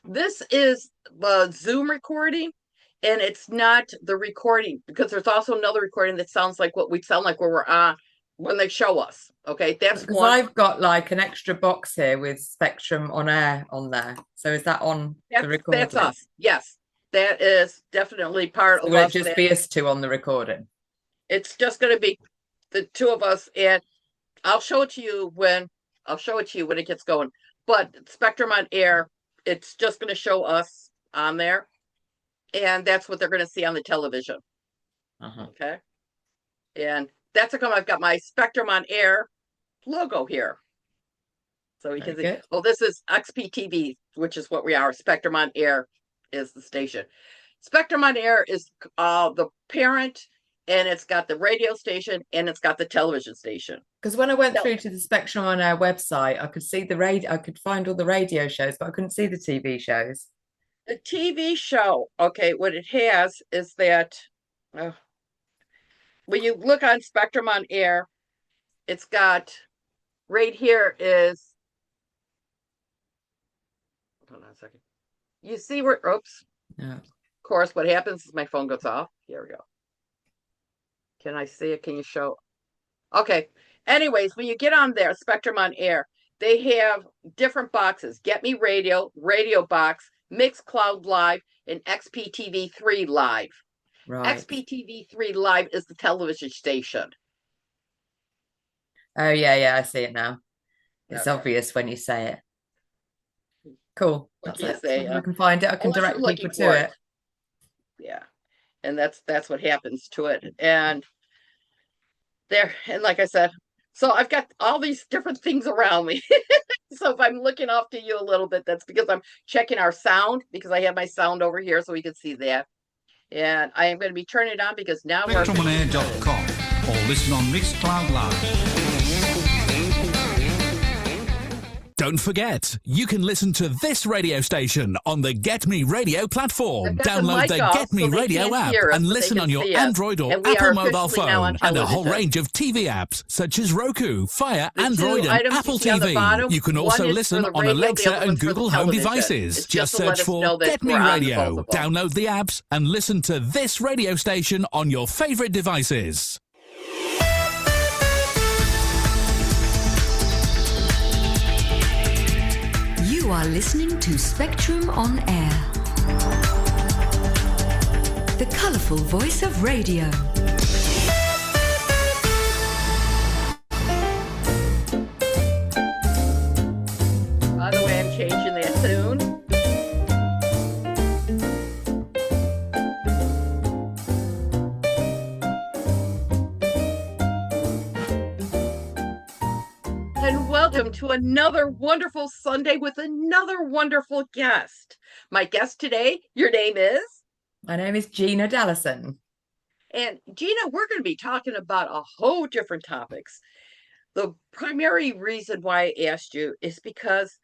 This is the Zoom recording, and it's not the recording because there's also another recording that sounds like what we sound like when we're on when they show us. Okay, that's Because one. I've got like an extra box here with Spectrum on Air on there. So is that on the That's recording? us. Yes, that is definitely part So of will it us. just That be us two on the recording? it's just going to be the two of us, and I'll show it to you when it gets going. But Spectrum on Air, it's just going to show us on there, and that's what they're going to see on the television. Uh-huh. Okay. And that's how come I've got my Spectrum on Air logo here. So we can Very see, good. well, this is XPTV, which is what we are. Spectrum on Air is the station. Spectrum on Air is the parent, and it's got the radio station and it's got the television station. Because when I went So through to the Spectrum on our website, I could see the radio, I could find all the radio shows, but I couldn't see the TV shows. the TV show, okay, what it has is that uh, when you look on Spectrum on Air, it's got right here is, hold on a second. You see where, oops, Yeah. of course, what happens is my phone goes off. Here we go. Can I see it? Can you show? Okay. Anyways, when you get on there, Spectrum on Air, they have different boxes. Get Me Radio, Radio Box, Mixcloud Live, and XPTV3 Live. Right. XPTV3 Live is the television station. Oh yeah, yeah, I see it now. It's Okay. obvious when you say it. Cool. What That's can you it. As long say? as I can find it, I can Unless you're direct people looking to for it. it. Yeah. And that's what happens to it. And there, and like I said, so I've got all these different things around me. So if I'm looking off to you a little bit, that's because I'm checking our sound because I have my sound over here so we can see that. And I am going to be turning it on because now we're SpectrumOnAir.com or listen on Mixcloud Live. Don't forget, you can listen to this radio station on the Get Me Radio platform. Download the Get Me Radio app and listen on your Android or Apple mobile phone, and a whole range of TV apps such as Roku, Fire, Android, and Apple TV. You can also listen on Alexa and Google Home devices. Just search for Get Me Radio. Download the apps and listen to this radio station on your favorite devices. You are listening to Spectrum on Air, the colourful voice of radio. By the way, I'm changing that tune. And welcome to another wonderful Sunday with another wonderful guest. My guest today, your name is? My name is Gina Dallison. And Gina, we're going to be talking about a whole different topics. The primary reason why I asked you is because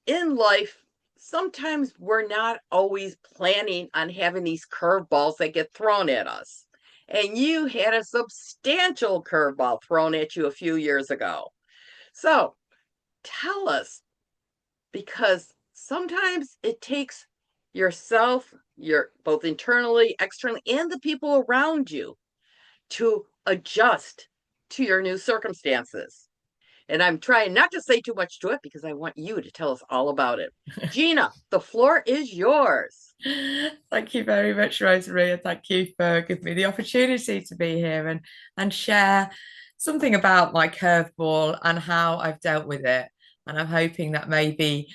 in life, sometimes we're not always planning on having these curveballs that get thrown at us. And you had a substantial curveball thrown at you a few years ago. So tell us, because sometimes it takes yourself, your both internally, externally, and the people around you to adjust to your new circumstances. And I'm trying not to say too much to it because I want you to tell us all about it. Gina, the floor is yours. Thank you very much, RoseMarie, and thank you for giving me the opportunity to be here and share something about my curveball and how I've dealt with it. And I'm hoping that maybe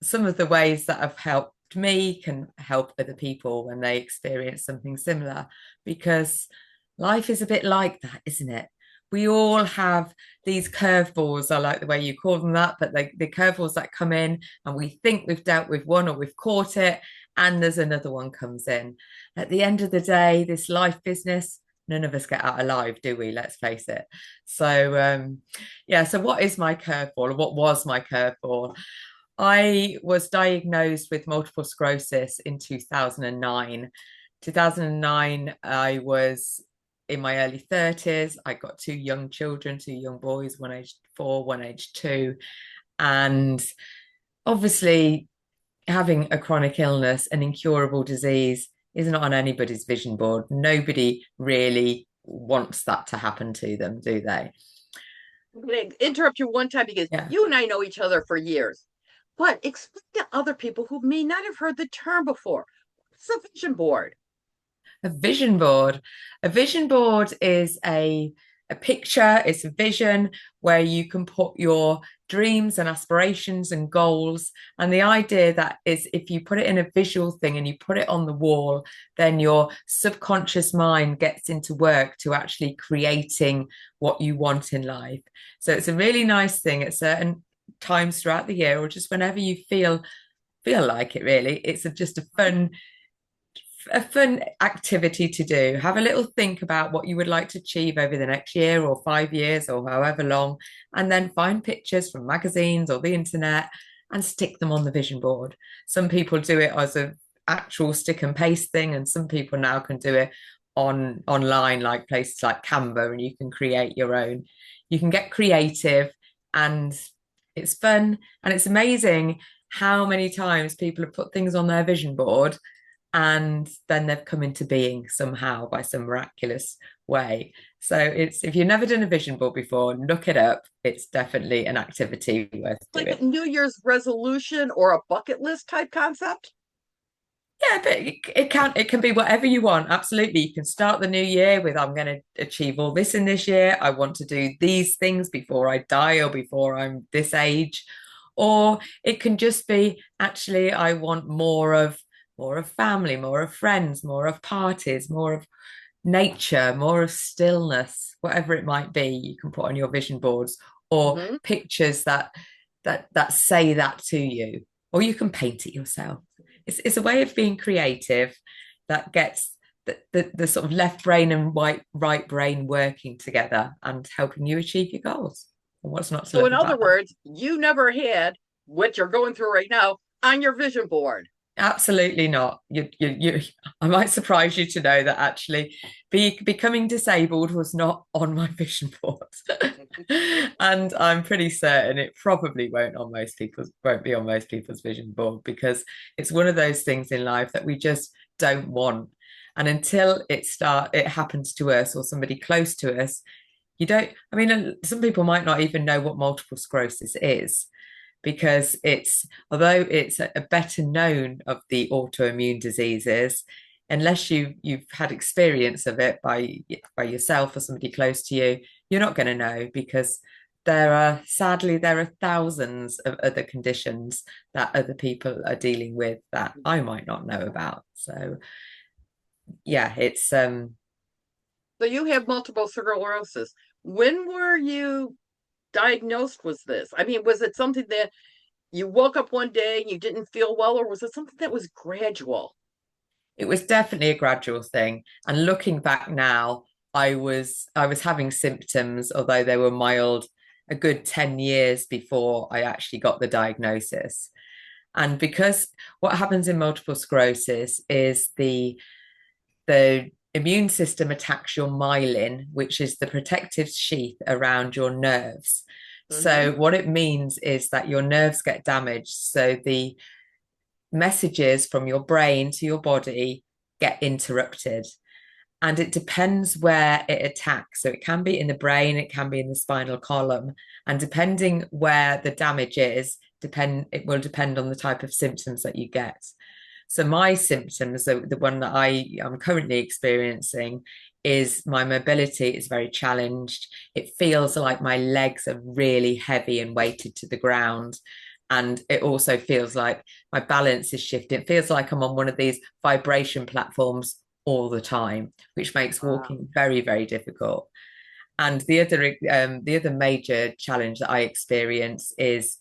some of the ways that have helped me can help other people when they experience something similar, because life is a bit like that, isn't it? We all have these curveballs. I like the way you call them that, but the curveballs that come in and we think we've dealt with one or we've caught it, and there's another one comes in. At the end of the day, this life business, none of us get out alive, do we? Let's face it. So, yeah, so what is my curveball, or what was my curveball? I was diagnosed with multiple sclerosis in 2009. 2009, I was in my early 30s. I got two young children, two young boys, one aged 4, one aged 2. And obviously, having a chronic illness, an incurable disease, is not on anybody's vision board. Nobody really wants that to happen to them, do they? I'm going to interrupt you one time because you and I know each other for years. But explain to other people who may not have heard the term before. What's a vision board? A vision board. A vision board is a picture, it's a vision where you can put your dreams and aspirations and goals. And the idea that is if you put it in a visual thing and you put it on the wall, then your subconscious mind gets into work to actually creating what you want in life. So it's a really nice thing at certain times throughout the year, or just whenever you feel like it, really. It's just a fun activity to do. Have a little think about what you would like to achieve over the next year or 5 years or however long, and then find pictures from magazines or the internet and stick them on the vision board. Some people do it as an actual stick and paste thing, and some people now can do it online, like places like Canva, and you can create your own. You can get creative, and it's fun, and it's amazing how many times people have put things on their vision board and then they've come into being somehow by some miraculous way. So it's, if you've never done a vision board before, look it up. It's definitely an activity worth doing. Like a New Year's resolution or a bucket list type concept? Yeah, but it can be whatever you want. Absolutely. You can start the new year with, I'm going to achieve all this in this year. I want to do these things before I die or before I'm this age. Or it can just be, actually, I want more of family, more of friends, more of parties, more of nature, more of stillness, whatever it might be. You can put on your vision boards, or pictures that say that to you, or you can paint it yourself. It's a way of being creative that gets the sort of left brain and right brain working together and helping you achieve your goals. And what's not to so in other words, you never had what you're going through right now on your vision board. Absolutely not. I might surprise you to know that actually becoming disabled was not on my vision board. And I'm pretty certain it probably won't be on most people's vision board, because it's one of those things in life that we just don't want. And until it happens to us or somebody close to us, you don't, I mean, some people might not even know what multiple sclerosis is, because although it's a better known of the autoimmune diseases, unless you've had experience of it by yourself or somebody close to you, you're not going to know, because sadly there are thousands of other conditions that other people are dealing with that I might not know about. So yeah, it's so you have multiple sclerosis. When were you diagnosed with this? I mean, was it something that you woke up one day and you didn't feel well, or was it something that was gradual? It was definitely a gradual thing. And looking back now, I was having symptoms, although they were mild, a good 10 years before I actually got the diagnosis. And because what happens in multiple sclerosis is the immune system attacks your myelin, which is the protective sheath around your nerves. So what it means is that your nerves get damaged. So the messages from your brain to your body get interrupted. And it depends where it attacks. So it can be in the brain, it can be in the spinal column. And depending where the damage is, it will depend on the type of symptoms that you get. So my symptoms, the one that I am currently experiencing, is my mobility is very challenged. It feels like my legs are really heavy and weighted to the ground. And it also feels like my balance is shifting. It feels like I'm on one of these vibration platforms all the time, which makes walking very, very difficult. And the other major challenge that I experience is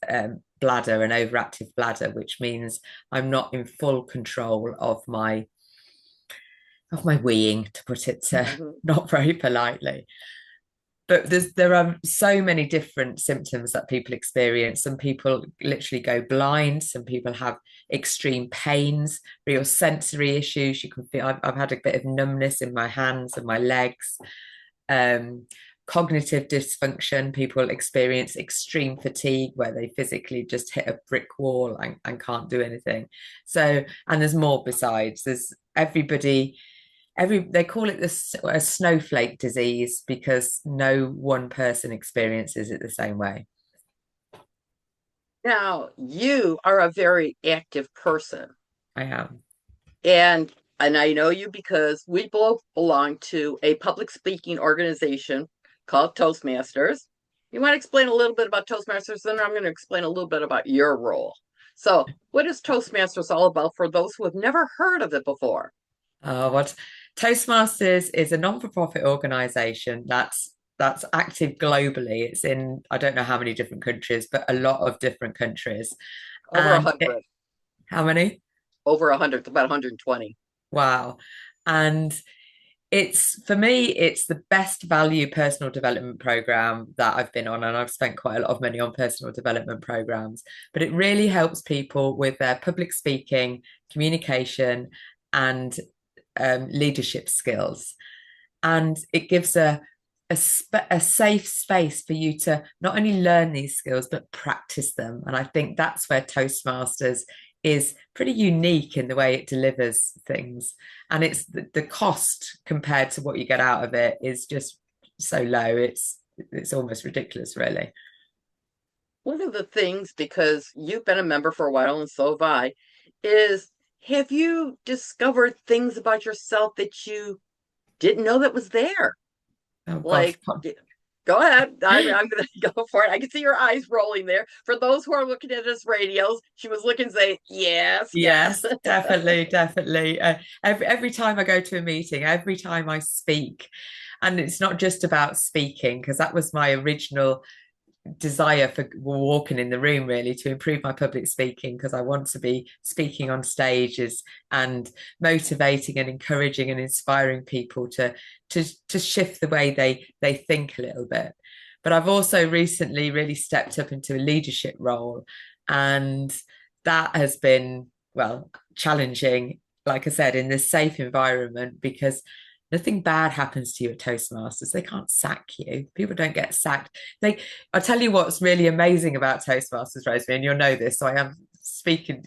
bladder, an overactive bladder, which means I'm not in full control of my weeing, to put it not very politely. But there are so many different symptoms that people experience. Some people literally go blind. Some people have extreme pains, real sensory issues. You can feel I've had a bit of numbness in my hands and my legs. cognitive dysfunction. People experience extreme fatigue where they physically just hit a brick wall and can't do anything. So, and there's more besides. There's everybody, they call it a snowflake disease because no one person experiences it the same way. Now, you are a very active person. I am. And I know you because we both belong to a public speaking organization called Toastmasters. You want to explain a little bit about Toastmasters, then I'm going to explain a little bit about your role. So, what is Toastmasters all about for those who have never heard of it before? What Toastmasters is a non-for-profit organization that's active globally. It's in, I don't know how many different countries, but a lot of different countries. Over 100. How many? Over 100, about 120. Wow. And for me, it's the best value personal development program that I've been on. And I've spent quite a lot of money on personal development programs, but it really helps people with their public speaking, communication, and leadership skills. And it gives a safe space for you to not only learn these skills, but practice them. And I think that's where Toastmasters is pretty unique in the way it delivers things. And it's the cost compared to what you get out of it is just so low. It's almost ridiculous, really. One of the things, because you've been a member for a while and so have I, is have you discovered things about yourself that you didn't know that was there? Oh, like, gosh. Go ahead. I'm going to go for it. I can see your eyes rolling there. For those who are looking at us radios, she was looking, say, yes. Definitely, definitely. Every time I go to a meeting, every time I speak, and it's not just about speaking, because that was my original desire for walking in the room, really, to improve my public speaking, because I want to be speaking on stages and motivating and encouraging and inspiring people to shift the way they think a little bit. But I've also recently really stepped up into a leadership role, and that has been, well, challenging, like I said, in this safe environment, because nothing bad happens to you at Toastmasters. They can't sack you. People don't get sacked. I'll tell you what's really amazing about Toastmasters, RoseMarie, and you'll know this, so I am preaching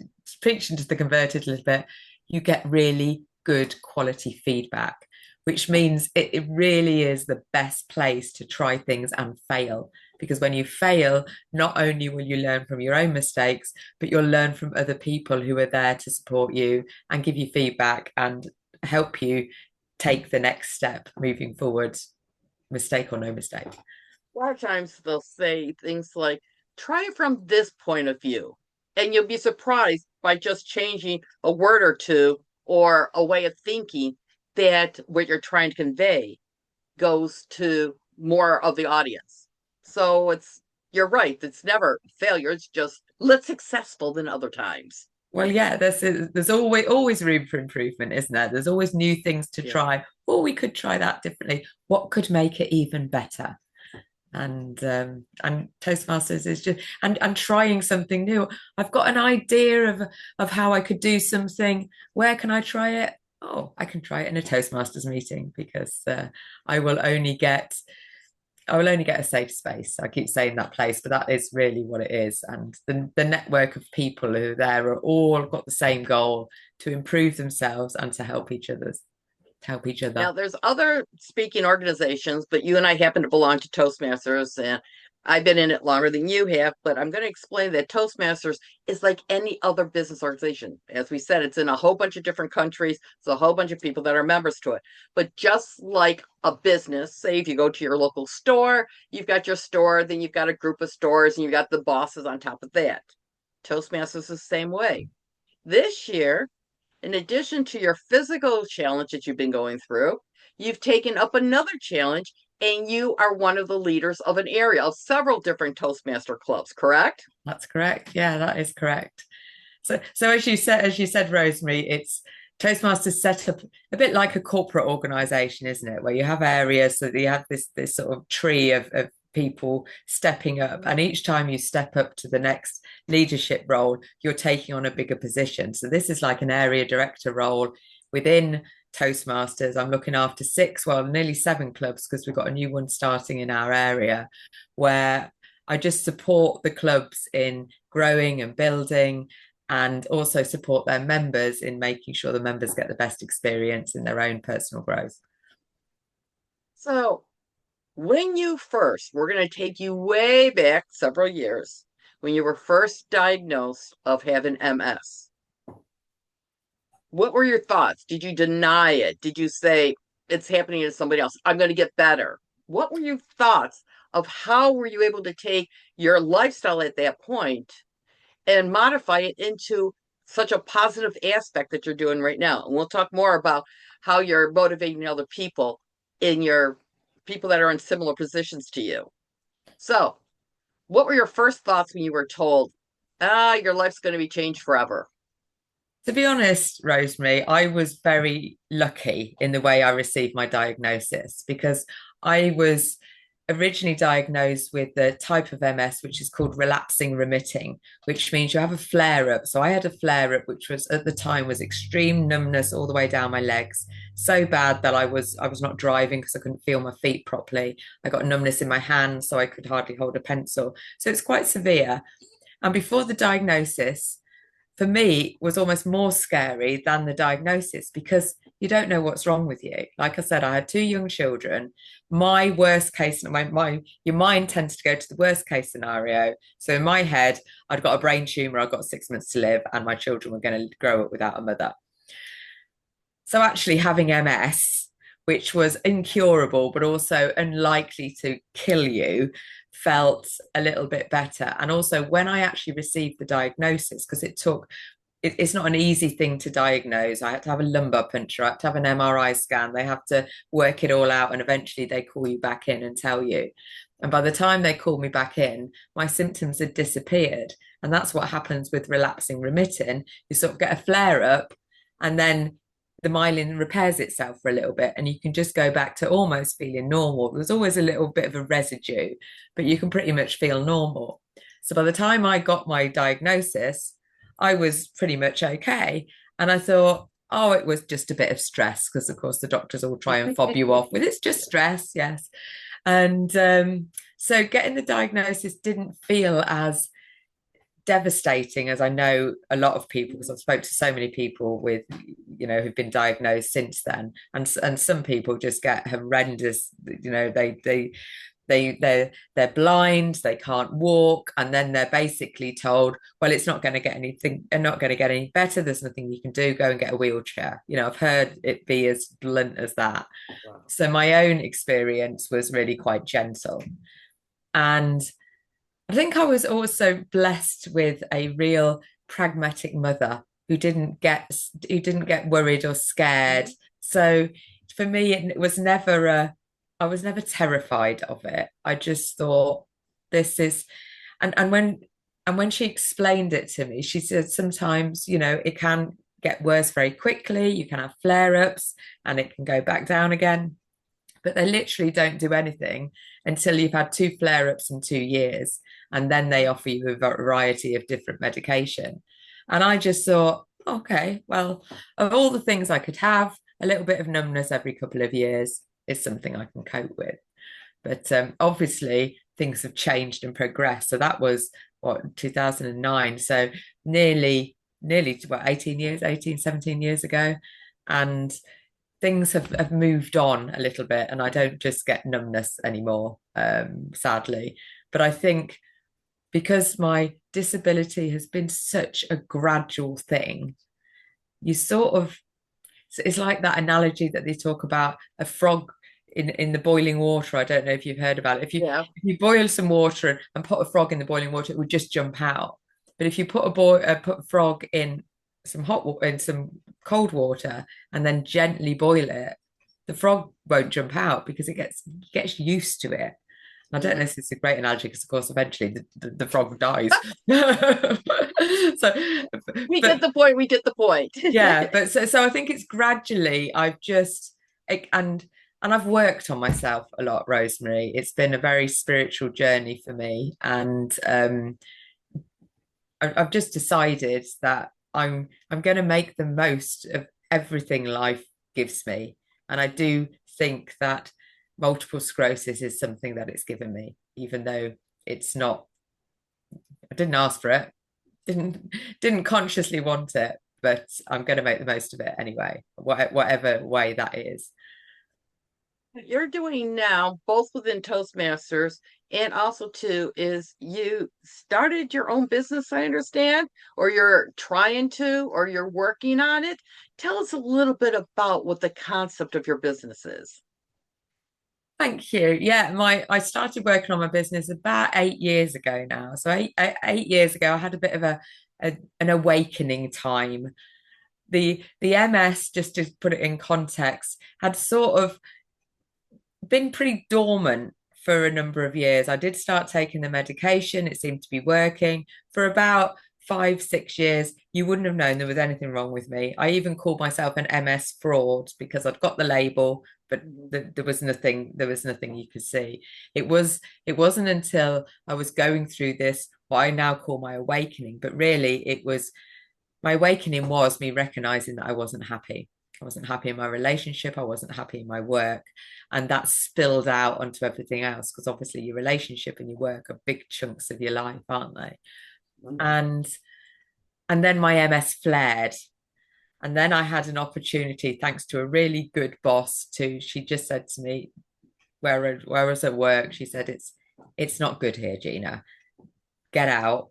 to the converted a little bit. You get really good quality feedback, which means it really is the best place to try things and fail. Because when you fail, not only will you learn from your own mistakes, but you'll learn from other people who are there to support you and give you feedback and help you take the next step moving forward, mistake or no mistake. A lot of times they'll say things like, try it from this point of view. And you'll be surprised by just changing a word or two or a way of thinking that what you're trying to convey goes to more of the audience. So you're right. It's never failure. It's just less successful than other times. Well, yeah, there's always room for improvement, isn't there? There's always new things to try. Or we could try that differently. What could make it even better? And Toastmasters is just and trying something new. I've got an idea of how I could do something. Where can I try it? Oh, I can try it in a Toastmasters meeting, because I will only get a safe space. I keep saying that place, but that is really what it is. And the network of people who are there are all got the same goal, to improve themselves and to help each other. Now, there's other speaking organizations, but you and I happen to belong to Toastmasters, and I've been in it longer than you have, but I'm going to explain that Toastmasters is like any other business organization. As we said, it's in a whole bunch of different countries. So a whole bunch of people that are members to it. But just like a business, say if you go to your local store, you've got your store, then you've got a group of stores, and you've got the bosses on top of that. Toastmasters is the same way. This year, in addition to your physical challenge that you've been going through, you've taken up another challenge, and you are one of the leaders of an area of several different Toastmaster clubs, correct? That's correct. Yeah, that is correct. So as you said, RoseMarie, it's Toastmasters set up a bit like a corporate organization, isn't it? Where you have areas, so you have this sort of tree of people stepping up, and each time you step up to the next leadership role, you're taking on a bigger position. So this is like an area director role within Toastmasters, I'm looking after 6, well, nearly 7 clubs, because we've got a new one starting in our area, where I just support the clubs in growing and building, and also support their members in making sure the members get the best experience in their own personal growth. So when you first, we're going to take you way back several years, when you were first diagnosed of having MS, what were your thoughts? Did you deny it? Did you say, it's happening to somebody else, I'm going to get better? What were your thoughts of how were you able to take your lifestyle at that point and modify it into such a positive aspect that you're doing right now? And we'll talk more about how you're motivating other people in your people that are in similar positions to you. So, what were your first thoughts when you were told, your life's going to be changed forever? To be honest, RoseMarie, I was very lucky in the way I received my diagnosis, because I was originally diagnosed with the type of MS which is called relapsing remitting, which means you have a flare up. So I had a flare up which was at the time was extreme numbness all the way down my legs, so bad that I was not driving because I couldn't feel my feet properly. I got numbness in my hands, so I could hardly hold a pencil. So it's quite severe. And before the diagnosis, for me, was almost more scary than the diagnosis, because you don't know what's wrong with you. Like I said, I had 2 young children. My worst case, your mind tends to go to the worst case scenario. So in my head, I'd got a brain tumor, I've got 6 months to live, and my children were going to grow up without a mother. So actually having MS, which was incurable, but also unlikely to kill you, felt a little bit better. And also when I actually received the diagnosis, because it's not an easy thing to diagnose. I had to have a lumbar puncture, I had to have an MRI scan, they have to work it all out, and eventually they call you back in and tell you. And by the time they called me back in, my symptoms had disappeared. And that's what happens with relapsing remitting. You sort of get a flare up, and then the myelin repairs itself for a little bit, and you can just go back to almost feeling normal. There's always a little bit of a residue, but you can pretty much feel normal. So by the time I got my diagnosis, I was pretty much okay. And I thought, oh, it was just a bit of stress, because of course the doctors all try and fob you off with, it's just stress, yes. And so getting the diagnosis didn't feel as devastating as I know a lot of people, because I've spoke to so many people with, who've been diagnosed since then, and some people just get horrendous, they're blind, they can't walk, and then they're basically told, well, it's not going to get anything, and not going to get any better, there's nothing you can do, go and get a wheelchair. I've heard it be as blunt as that. Wow. So my own experience was really quite gentle, and I think I was also blessed with a real pragmatic mother who didn't get worried or scared. So for me, it was never I was never terrified of it. I just thought, this is, and when she explained it to me, she said sometimes, it can get worse very quickly. You can have flare-ups and it can go back down again, but they literally don't do anything until you've had 2 flare-ups in 2 years. And then they offer you a variety of different medication. And I just thought, okay, well, of all the things I could have, a little bit of numbness every couple of years is something I can cope with. But obviously things have changed and progressed. So that was 2009. So nearly 17 years ago. And things have moved on a little bit, and I don't just get numbness anymore, sadly. But I think because my disability has been such a gradual thing, you sort of, it's like that analogy that they talk about, a frog in the boiling water. I don't know if you've heard about it. If you boil some water and put a frog in the boiling water, it would just jump out. But if you put a frog in some hot water, in some cold water, and then gently boil it, the frog won't jump out because it gets used to it. I don't know if it's a great analogy, because of course eventually the frog dies. So we get the point. Yeah, but so I think it's gradually and I've worked on myself a lot, RoseMarie. It's been a very spiritual journey for me, and I've just decided that I'm going to make the most of everything life gives me. And I do think that multiple sclerosis is something that it's given me, even though it's not, I didn't ask for it, didn't consciously want it, but I'm going to make the most of it anyway, whatever way that is. You're doing now, both within Toastmasters and also too, is you started your own business, I understand, or you're trying to, or you're working on it. Tell us a little bit about what the concept of your business is. Thank you. Yeah, I started working on my business about 8 years ago now. So 8 years ago, I had a bit of an awakening time. The MS, just to put it in context, had sort of been pretty dormant for a number of years. I did start taking the medication. It seemed to be working for about 5, 6 years. You wouldn't have known there was anything wrong with me. I even called myself an MS fraud because I'd got the label, but there was nothing. There was nothing you could see. It wasn't until I was going through this, what I now call my awakening, but really it was my awakening was me recognizing that I wasn't happy. I wasn't happy in my relationship. I wasn't happy in my work. And that spilled out onto everything else because obviously your relationship and your work are big chunks of your life, aren't they? And then my MS flared. And then I had an opportunity, thanks to a really good boss, she just said to me, where I was at work, she said, it's not good here, Gina. Get out.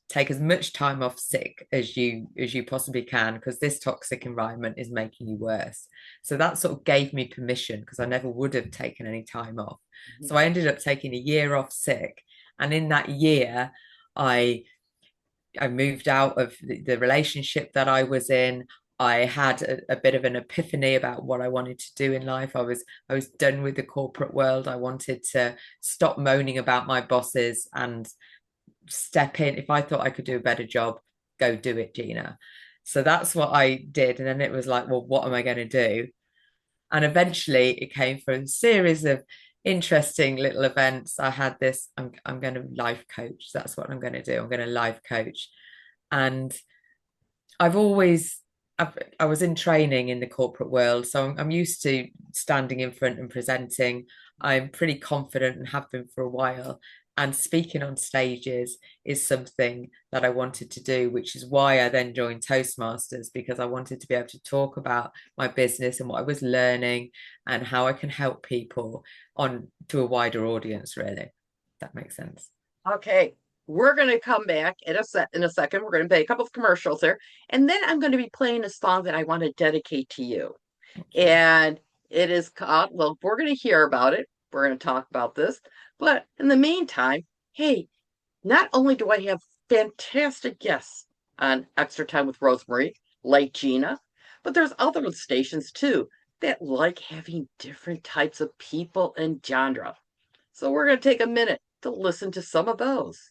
Take as much time off sick as you possibly can, because this toxic environment is making you worse. So that sort of gave me permission, because I never would have taken any time off. So I ended up taking a year off sick, and in that year I moved out of the relationship that I was in. I had a bit of an epiphany about what I wanted to do in life. I was done with the corporate world. I wanted to stop moaning about my bosses and step in. If I thought I could do a better job, go do it, Gina. So that's what I did. And then it was like, well, what am I going to do? And eventually it came from a series of interesting little events. I had this, I'm going to life coach. That's what I'm going to do. I'm going to life coach. And I've always, I was in training in the corporate world. So I'm used to standing in front and presenting. I'm pretty confident and have been for a while. And speaking on stages is something that I wanted to do, which is why I then joined Toastmasters, because I wanted to be able to talk about my business and what I was learning and how I can help people on to a wider audience, really. If that makes sense. Okay. We're going to come back in a second. We're going to play a couple of commercials there. And then I'm going to be playing a song that I want to dedicate to you. And it is called, well, we're going to hear about it. We're going to talk about this. But in the meantime, hey, not only do I have fantastic guests on Extra Time with RoseMarie, like Gina, but there's other stations too that like having different types of people and genre. So we're going to take a minute to listen to some of those.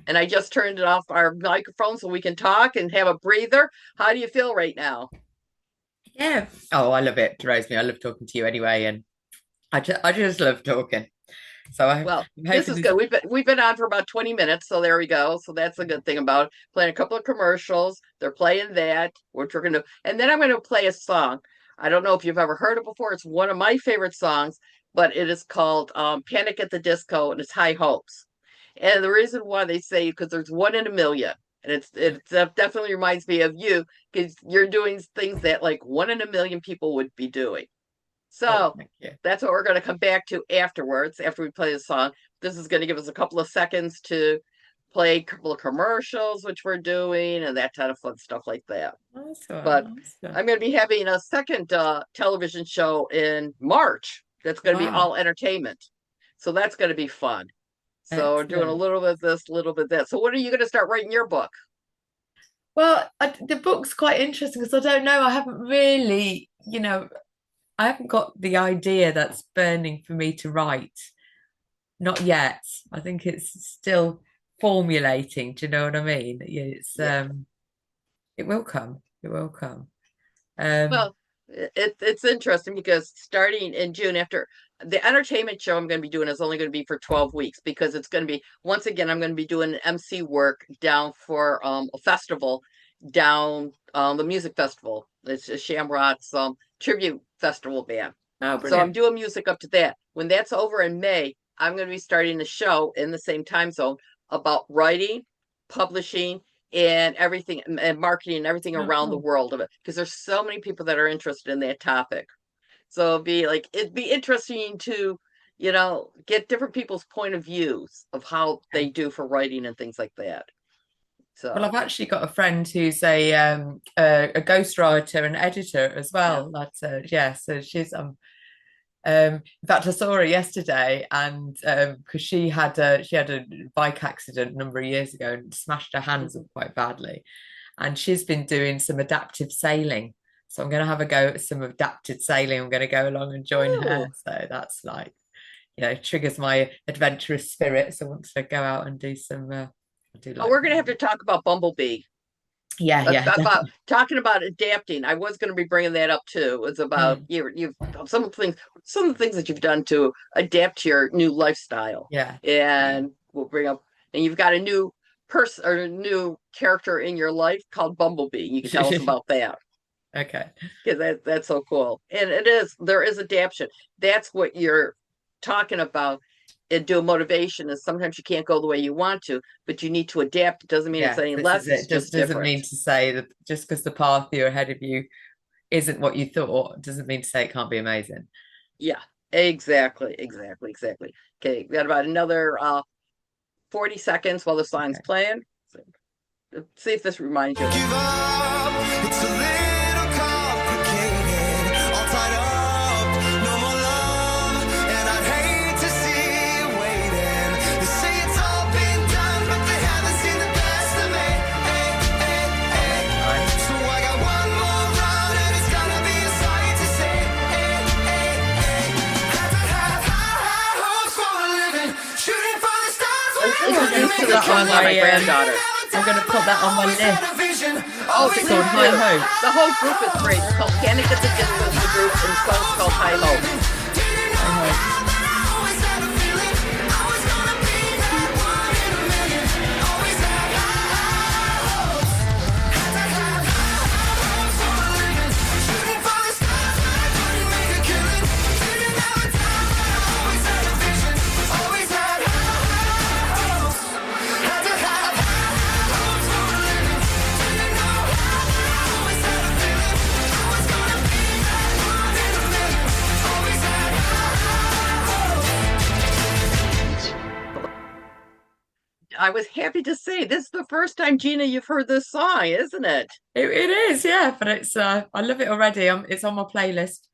And I just turned it off our microphone so we can talk and have a breather. How do you feel right now? Yeah. Oh, I love it, RoseMarie. I love talking to you anyway, and I just love talking. So this is good. We've been on for about 20 minutes, so there we go. So that's a good thing about it. Playing a couple of commercials. They're playing that, which we're gonna, and then I'm going to play a song. I don't know if you've ever heard it before. It's one of my favorite songs, but it is called "Panic at the Disco" and it's High Hopes. And the reason why they say, because there's one in a million, and it definitely reminds me of you, because you're doing things that like one in a million people would be doing. So that's what we're going to come back to afterwards, after we play the song. This is going to give us a couple of seconds to play a couple of commercials, which we're doing, and that kind of fun stuff like that. Awesome. But I'm going to be having a second television show in March that's going to be all entertainment. So that's going to be fun. So we're doing a little bit of this, a little bit of that. So when are you going to start writing your book? Well, the book's quite interesting because I don't know. I haven't really, I haven't got the idea that's burning for me to write. Not yet. I think it's still formulating. Do you know what I mean? It's it will come. It will come. Well, it's interesting because starting in June, after the entertainment show I'm going to be doing is only going to be for 12 weeks because it's going to be, once again, I'm going to be doing MC work down for a festival down, the music festival. It's a Shamrock's tribute festival band. Oh, so I'm brilliant. doing music up to that. When that's over in May, I'm going to be starting a show in the same time zone about writing, publishing, and everything, and marketing and everything Oh, around the cool. world of it. Because there's so many people that are interested in that topic. So it'd be interesting to, get different people's point of views of how they Okay. do for writing and things like that. Well, So, I've actually got a friend who's a ghostwriter and editor as yeah. well. That's yeah. So she's in fact, I saw her yesterday, and because she had a bike accident a number of years ago and smashed her hands up Mhm. quite badly, and she's been doing some adaptive sailing. So I'm going to have a go at some adaptive sailing. I'm going to go along and join her. Ooh. So that's like, triggers my adventurous spirit. So I want to go out and do some. I do Oh, like. we're gonna have to talk about Bumblebee. Yeah, yeah, About definitely. talking about adapting. I was going to be bringing that up too. It's about Mm, you've some of the things that you've done to adapt to your new lifestyle, yeah, yeah. and we'll bring up. And you've got a new person or a new character in your life called Bumblebee. You can tell us about that Okay. because that's so cool. And there is adaptation. That's what you're talking about. And do motivation is sometimes you can't go the way you want to, but you need to adapt. It doesn't mean it's Yeah, any this less, is it's it. just Doesn't different. mean to say that just because the path you're ahead of you isn't what you thought, doesn't mean to say it can't be amazing. Yeah, exactly, exactly, exactly. Okay, we got about another 40 seconds while the song's Okay. playing. So, see if this reminds you of it. Give up. It's a little complicated. All tied up, no more love, and I'd hate to see you waiting. They say it's all been done, but they haven't seen the best of me. Right. So I got one more round, and it's gonna be a sight to see. Had to have high hopes for a living, shooting for the stars. I was I'm going to introduced to put the that on song by my granddaughter. I'm going to put that on my list. Oh, What's it please called? High do. Hopes. The whole group is great. It's called Panic at the Disco is the group, and the song's called High Hopes. High Hopes. I was happy to say this is the first time, Gina, you've heard this song, isn't it? It is, yeah, but it's I love it already. It's on my playlist.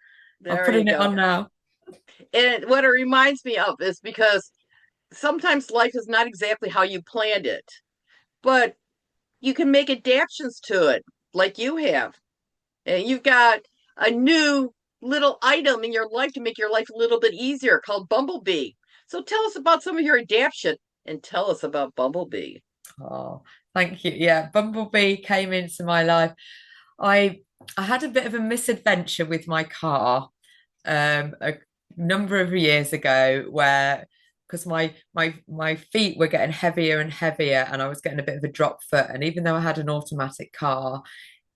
I'm There you putting it go. on now. And what it reminds me of is because sometimes life is not exactly how you planned it, but you can make adaptations to it like you have. And you've got a new little item in your life to make your life a little bit easier called Bumblebee. So tell us about some of your adaptation and tell us about Bumblebee. Oh, thank you. Yeah, Bumblebee came into my life. I I had a bit of a misadventure with my car a number of years ago where because my feet were getting heavier and heavier and I was getting a bit of a drop foot, and even though I had an automatic car,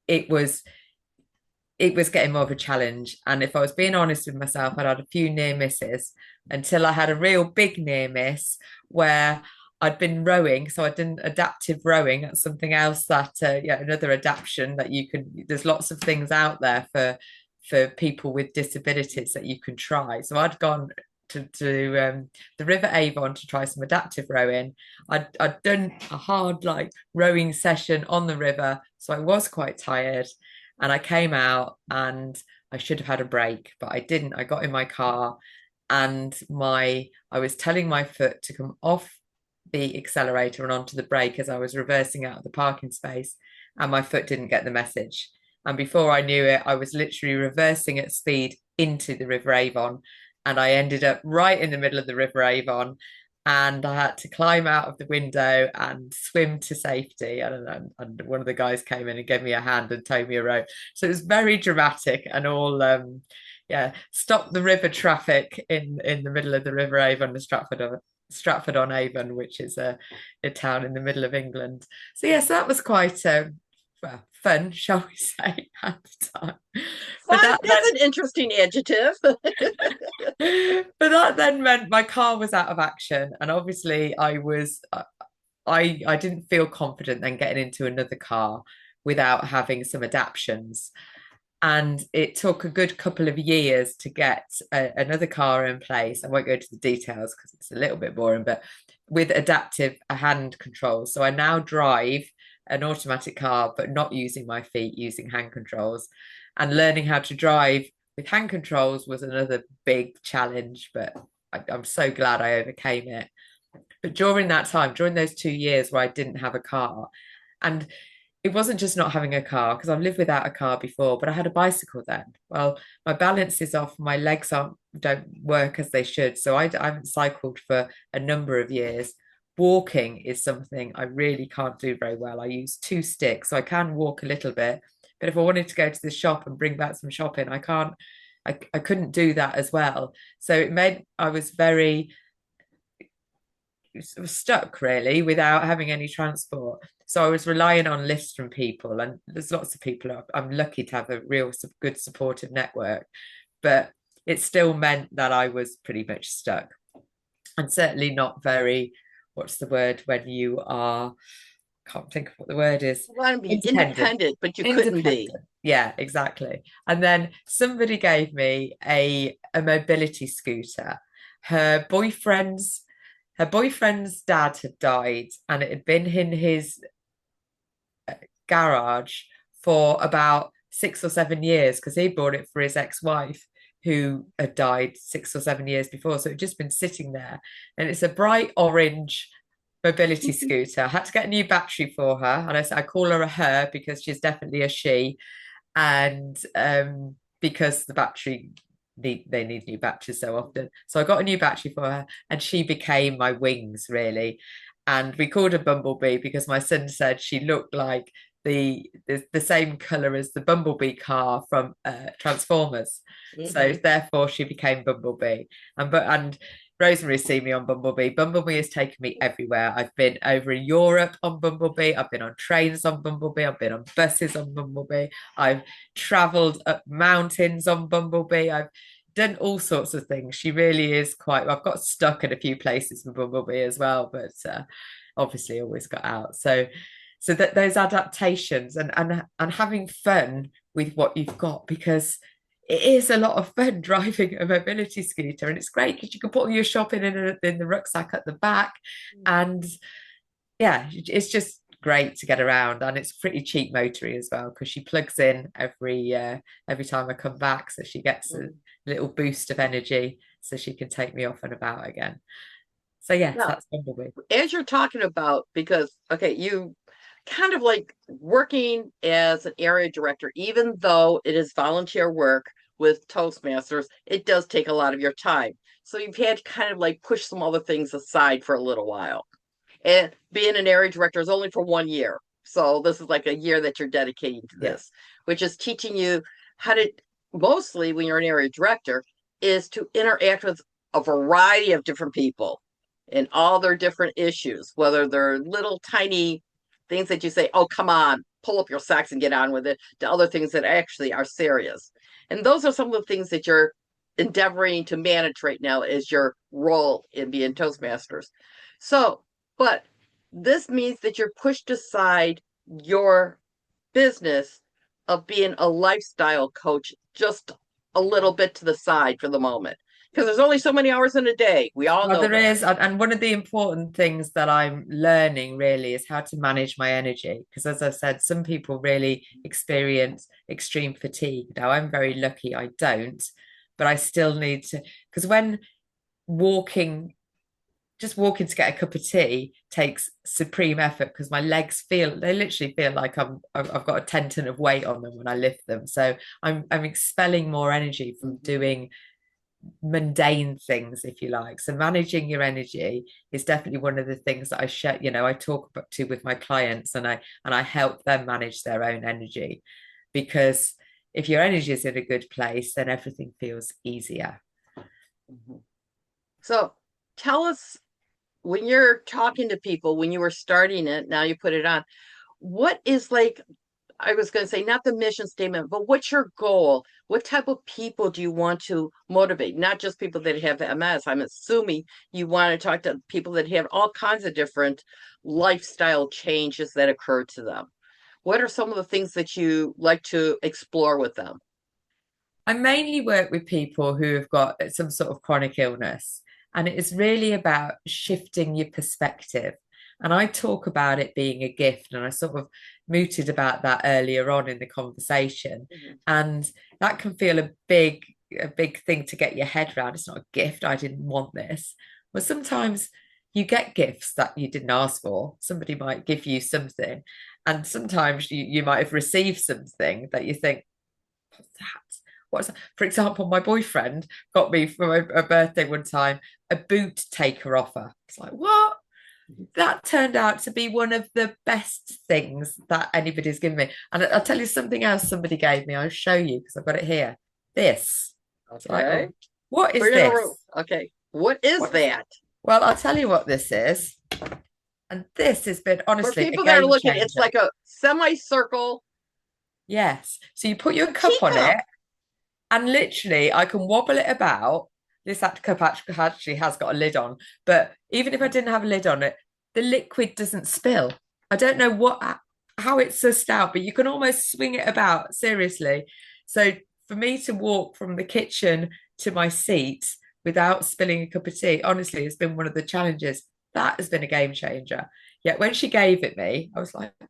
it was it was getting more of a challenge. And if I was being honest with myself, I'd had a few near misses until I had a real big near miss where I'd been rowing. So I'd done adaptive rowing. That's something else that, yeah, another adaptation that you can, there's lots of things out there for people with disabilities that you can try. So I'd gone to the River Avon to try some adaptive rowing. I'd done a hard like rowing session on the river, so I was quite tired. And I came out and I should have had a break, but I didn't. I got in my car and I was telling my foot to come off the accelerator and onto the brake as I was reversing out of the parking space, and my foot didn't get the message. And before I knew it, I was literally reversing at speed into the River Avon, and I ended up right in the middle of the River Avon, and I had to climb out of the window and swim to safety. And one of the guys came in and gave me a hand and towed me a rope. So it was very dramatic and all yeah, stop the river traffic in the middle of the River Avon, Stratford on Avon, which is a town in the middle of England. So yes, that was quite well, fun, shall we say, at the time. Fun, that's an interesting adjective. But that then meant my car was out of action, and obviously I didn't feel confident then getting into another car without having some adaptions. And it took a good couple of years to get another car in place. I won't go into the details because it's a little bit boring, but with adaptive hand controls. So I now drive an automatic car, but not using my feet, using hand controls. And learning how to drive with hand controls was another big challenge, but I'm so glad I overcame it. But during that time, during those 2 years where I didn't have a car, and it wasn't just not having a car, because I've lived without a car before, but I had a bicycle then. Well, my balance is off, my legs don't work as they should. So I haven't cycled for a number of years. Walking is something I really can't do very well. I use 2 sticks, so I can walk a little bit. But if I wanted to go to the shop and bring back some shopping, I couldn't do that as well. So it made I was very stuck really without having any transport. So I was relying on lifts from people, and there's lots of people. I'm lucky to have a real good supportive network, but it still meant that I was pretty much stuck, and certainly not very, what's the word when you are, can't think of what the word is. You want to be independent, but you couldn't be. Yeah, exactly. And then somebody gave me a mobility scooter. Her boyfriend's dad had died, and it had been in his garage for about 6 or 7 years because he bought it for his ex-wife who had died 6 or 7 years before. So it had just been sitting there, and it's a bright orange mobility scooter. I had to get a new battery for her, and I call her a her because she's definitely a she, and because the battery they need new batteries so often. So I got a new battery for her, and she became my wings really. And we called her Bumblebee because my son said she looked like the same color as the Bumblebee car from Transformers. So therefore she became Bumblebee. And RoseMarie's seen me on Bumblebee. Bumblebee has taken me everywhere. I've been over in Europe on Bumblebee. I've been on trains on Bumblebee. I've been on buses on Bumblebee. I've traveled up mountains on Bumblebee. I've done all sorts of things. She really is quite, I've got stuck in a few places with Bumblebee as well, but obviously always got out. So that those adaptations and having fun with what you've got, because it is a lot of fun driving a mobility scooter, and it's great because you can put all your shopping in the rucksack at the back, and yeah, it's just great to get around, and it's pretty cheap motory as well because she plugs in every time I come back, so she gets a little boost of energy so she can take me off and about again. So yes, that's Bumblebee. As you're talking about, because okay, you kind of like working as an area director, even though it is volunteer work with Toastmasters, it does take a lot of your time. So you've had to kind of like push some other things aside for a little while. And being an area director is only for 1 year. So this is like a year that you're dedicating to this, which is teaching you how to, mostly when you're an area director, is to interact with a variety of different people and all their different issues, whether they're little tiny things that you say, oh, come on, pull up your socks and get on with it, to other things that actually are serious. And those are some of the things that you're endeavoring to manage right now as your role in being Toastmasters. So, but this means that you're pushed aside your business of being a lifestyle coach just a little bit to the side for the moment, because there's only so many hours in a day. We all know there is. And one of the important things that I'm learning really is how to manage my energy, because as I said, some people really experience extreme fatigue. Now I'm very lucky I don't, but I still need to, because when just walking to get a cup of tea takes supreme effort, because my legs they literally feel like I've got a 10 ton of weight on them when I lift them. So I'm expelling more energy from doing mundane things, if you like. So managing your energy is definitely one of the things that I share, I talk about to with my clients, and I help them manage their own energy, because if your energy is in a good place, then everything feels easier. So tell us, when you're talking to people, when you were starting it, now you put it on, what is, like, I was going to say, not the mission statement, but what's your goal? What type of people do you want to motivate? Not just people that have MS. I'm assuming you want to talk to people that have all kinds of different lifestyle changes that occur to them. What are some of the things that you like to explore with them? I mainly work with people who have got some sort of chronic illness, and it is really about shifting your perspective. And I talk about it being a gift, and I sort of mooted about that earlier on in the conversation. And that can feel a big thing to get your head around. It's not a gift. I didn't want this. But sometimes you get gifts that you didn't ask for. Somebody might give you something, and sometimes you might have received something that you think, what's that? What's that? For example, my boyfriend got me for a birthday one time a boot taker offer. It's like, what? That turned out to be one of the best things that anybody's given me. And I'll tell you something else somebody gave me. I'll show you because I've got it here. This. Okay. Like, oh, what is this? Okay. What is that? Well, I'll tell you what this is. And this has been, honestly, for people that are looking, it's like a semicircle. Yes. So you put your cup on it, and literally I can wobble it about. This cup actually has got a lid on, but even if I didn't have a lid on it, the liquid doesn't spill. I don't know how it's sussed out, but you can almost swing it about, seriously. So for me to walk from the kitchen to my seat without spilling a cup of tea, honestly, it's been one of the challenges. That has been a game changer. Yet when she gave it me, I was like, what?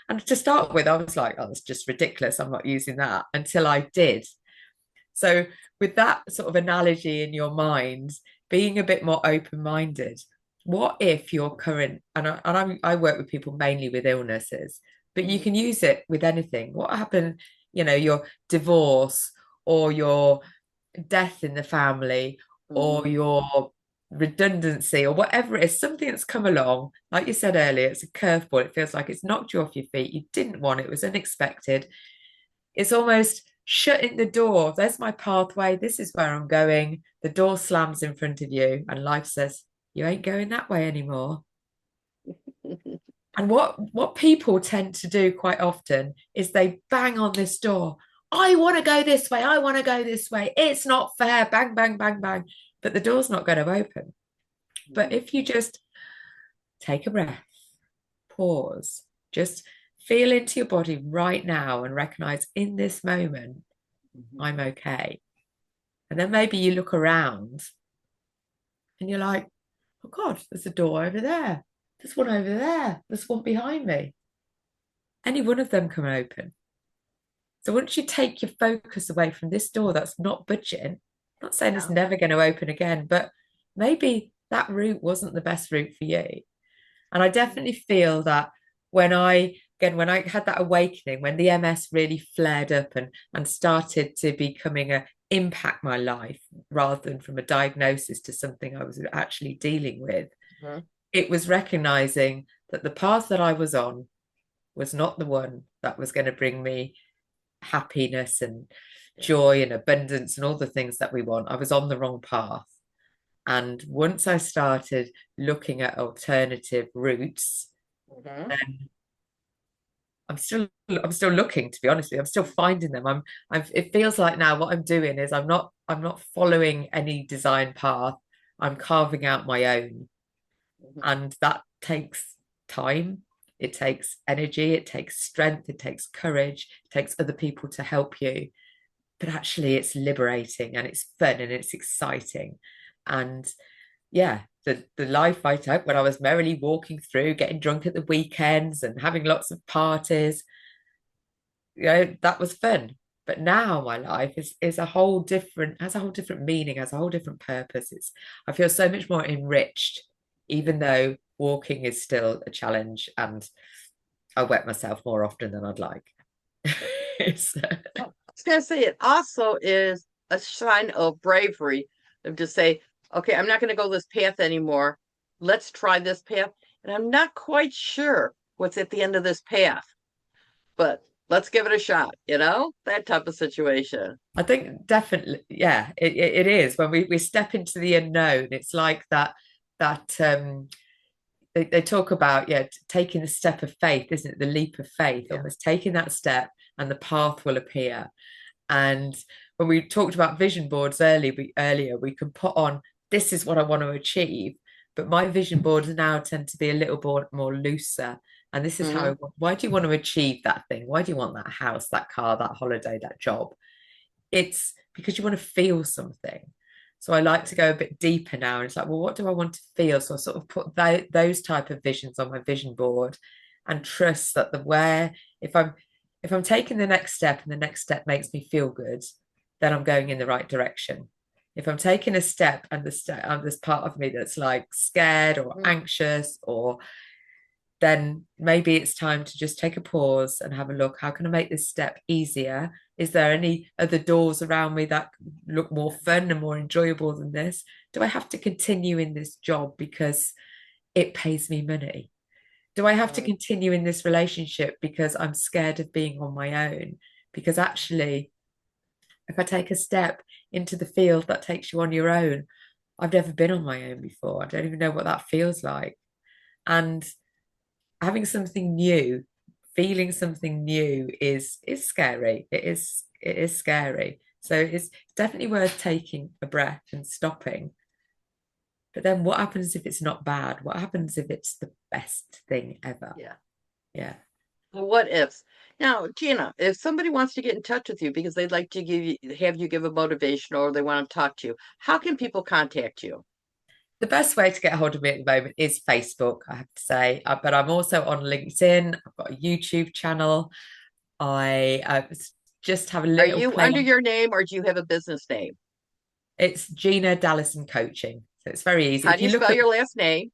And to start with, I was like, oh, that's just ridiculous. I'm not using that, until I did. So with that sort of analogy in your mind, being a bit more open-minded, what if your current, I work with people mainly with illnesses, but you can use it with anything. What happened, your divorce or your death in the family or your redundancy or whatever it is, something that's come along, like you said earlier, it's a curveball. It feels like it's knocked you off your feet. You didn't want it. It was unexpected. It's almost shutting the door. There's my pathway. This is where I'm going. The door slams in front of you, and life says, you ain't going that way anymore. And what people tend to do quite often is they bang on this door. I want to go this way. I want to go this way. It's not fair. Bang, bang, bang, bang. But the door's not going to open. But if you just take a breath, pause, just feel into your body right now and recognize in this moment, I'm okay. And then maybe you look around and you're like, oh God, there's a door over there. There's one over there. There's one behind me. Any one of them can open. So once you take your focus away from this door that's not budging, I'm not saying it's never going to open again, but maybe that route wasn't the best route for you. And I definitely feel that when I had that awakening, when the MS really flared up and started to impact my life rather than from a diagnosis to something I was actually dealing with, it was recognizing that the path that I was on was not the one that was going to bring me happiness and joy and abundance and all the things that we want. I was on the wrong path. And once I started looking at alternative routes, then I'm still looking, to be honest with you. I'm still finding them. It feels like now what I'm doing is I'm not following any design path. I'm carving out my own. And that takes time. It takes energy. It takes strength. It takes courage. It takes other people to help you. But actually, it's liberating and it's fun and it's exciting. And yeah, the life I took when I was merrily walking through, getting drunk at the weekends and having lots of parties, that was fun. But now my life has a whole different meaning, has a whole different purpose. I feel so much more enriched, even though walking is still a challenge and I wet myself more often than I'd like. I was going to say, it also is a sign of bravery of to say, okay, I'm not going to go this path anymore. Let's try this path. And I'm not quite sure what's at the end of this path, but let's give it a shot, that type of situation. I think definitely, yeah, it is. When we step into the unknown, it's like that they talk about, yeah, taking the step of faith, isn't it? The leap of faith, Yeah. almost taking that step and the path will appear. And when we talked about vision boards earlier, we can put on, this is what I want to achieve. But my vision boards now tend to be a little bit more looser. And this is how, why do you want to achieve that thing? Why do you want that house, that car, that holiday, that job? It's because you want to feel something. So I like to go a bit deeper now. And it's like, well, what do I want to feel? So I sort of put those type of visions on my vision board and trust that if I'm taking the next step and the next step makes me feel good, then I'm going in the right direction. If I'm taking a step and there's part of me that's like scared or anxious, or then maybe it's time to just take a pause and have a look. How can I make this step easier? Is there any other doors around me that look more fun and more enjoyable than this? Do I have to continue in this job because it pays me money? Do I have to continue in this relationship because I'm scared of being on my own? Because actually, if I take a step into the field that takes you on your own, I've never been on my own before. I don't even know what that feels like. And having something new, feeling something new is scary. It is scary. So it's definitely worth taking a breath and stopping. But then what happens if it's not bad? What happens if it's the best thing ever? Yeah. Yeah. What ifs? Now, Gina, if somebody wants to get in touch with you because they'd like to have you give a motivation, or they want to talk to you, how can people contact you? The best way to get a hold of me at the moment is Facebook, I have to say. But I'm also on LinkedIn. I've got a YouTube channel. I just have a Are little you play. under your name, or do you have a business name? It's Gina Dallison Coaching. So it's very easy. How do you spell your last name?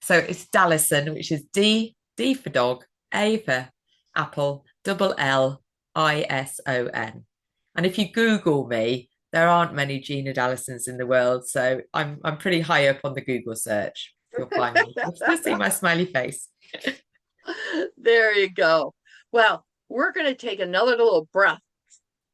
So it's Dallison, which is D for dog, A for apple, double Lison. And if you Google me, there aren't many Gina Dallisons in the world. So I'm pretty high up on the Google search. You'll find me. You'll still see my smiley face. There you go. Well, we're going to take another little breath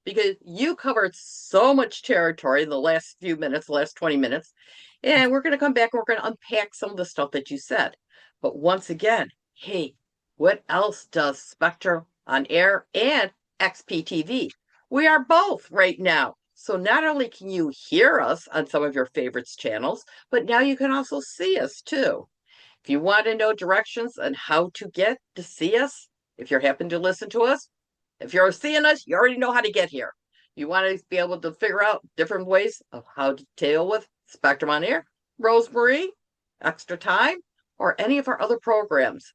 because you covered so much territory the last few minutes, the last 20 minutes. And we're going to come back and we're going to unpack some of the stuff that you said. But once again, hey, what else does Spectrum on Air and XPTV? We are both right now. So not only can you hear us on some of your favorites channels, but now you can also see us too. If you want to know directions on how to get to see us, if you're happen to listen to us, if you're seeing us, you already know how to get here. You want to be able to figure out different ways of how to deal with Spectrum on Air, RoseMarie, Extra Time, or any of our other programs.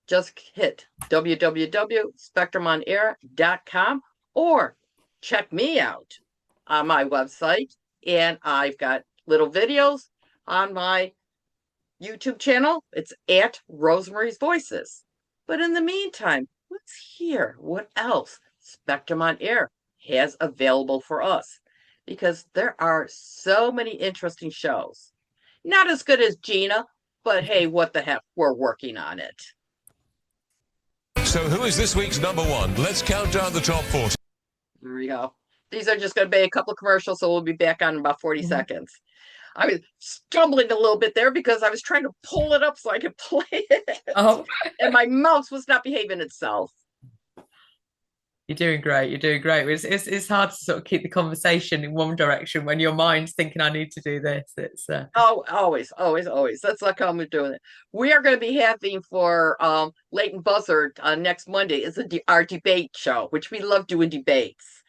Just hit www.spectrumonair.com or check me out on my website. And I've got little videos on my YouTube channel. It's at RoseMarie's Voices. But in the meantime, let's hear what else Spectrum on Air has available for us, because there are so many interesting shows. Not as good as Gina, but hey, what the heck, we're working on it. So who is this week's number one? Let's count down the top 40. There we go. These are just going to be a couple of commercials, so we'll be back on in about 40 seconds. I was stumbling a little bit there because I was trying to pull it up so I could play it. Oh. And my mouse was not behaving itself. You're doing great. You're doing great. It's hard to sort of keep the conversation in one direction when your mind's thinking, I need to do this. It's always. That's like how I'm doing it. We are going to be having for Leighton Buzzard next Monday is our debate show, which we love doing debates.